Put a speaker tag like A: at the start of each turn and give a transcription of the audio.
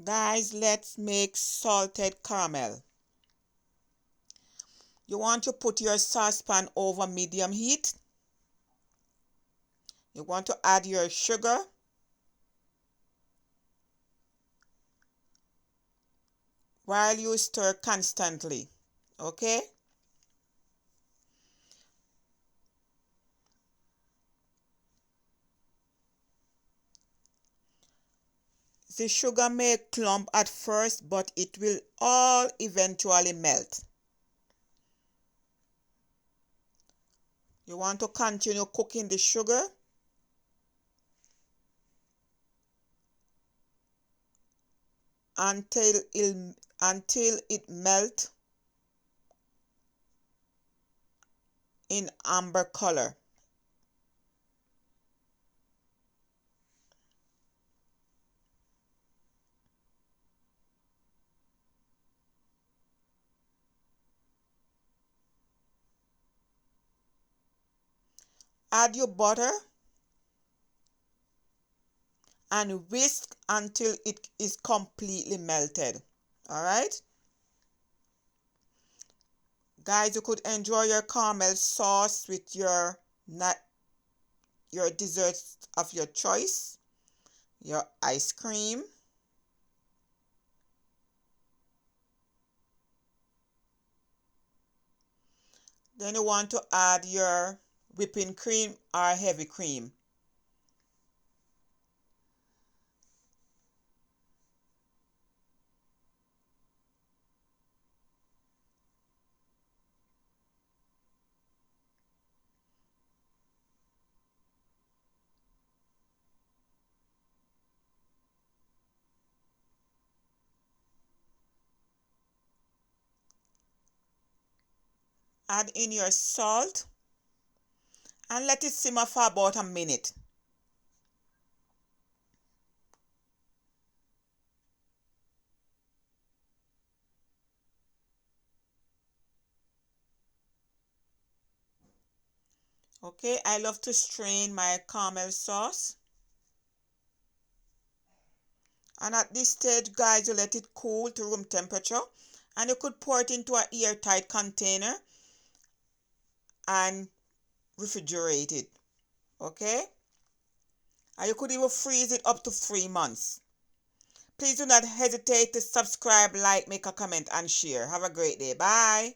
A: Guys, let's make salted caramel. You want to put your saucepan over medium heat. You want to add your sugar. While you stir constantly, okay? The sugar may clump at first, but it will all eventually melt. You want to continue cooking the sugar until it melts in amber color. Add your butter and whisk until it is completely melted. All right? Guys, you could enjoy your caramel sauce with your desserts of your choice, your ice cream. Then you want to add your whipping cream or heavy cream. Add in your salt and let it simmer for about a minute. Okay, I love to strain my caramel sauce. And at this stage, guys, you let it cool to room temperature. And you could pour it into an airtight container and refrigerate it. Okay? And you could even freeze it up to 3 months. Please do not hesitate to subscribe, like, make a comment, and share. Have a great day. Bye.